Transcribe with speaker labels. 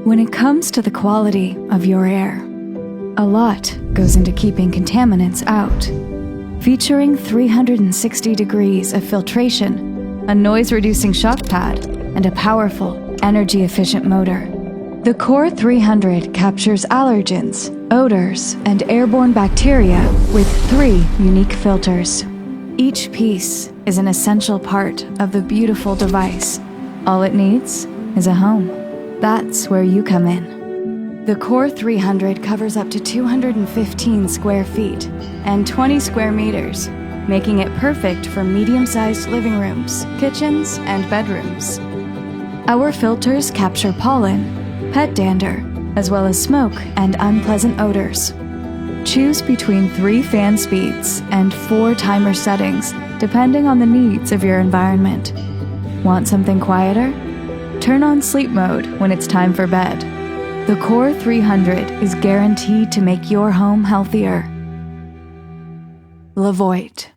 Speaker 1: When it comes to the quality of your air, a lot goes into keeping contaminants out. Featuring 360 degrees of filtration, a noise-reducing shock pad, and a powerful, energy-efficient motor, the Core 300 captures allergens, odors, and airborne bacteria with 3 unique filters. Each piece is an essential part of the beautiful device. All it needs is a home. That's where you come in. The Core 300 covers up to 215 square feet and 20 square meters, making it perfect for medium-sized living rooms, kitchens, and bedrooms. Our filters capture pollen, pet dander, as well as smoke and unpleasant odors. Choose between 3 fan speeds and 4 timer settings, depending on the needs of your environment. Want something quieter? Turn on sleep mode when it's time for bed. The Core 300 is guaranteed to make your home healthier. Levoit.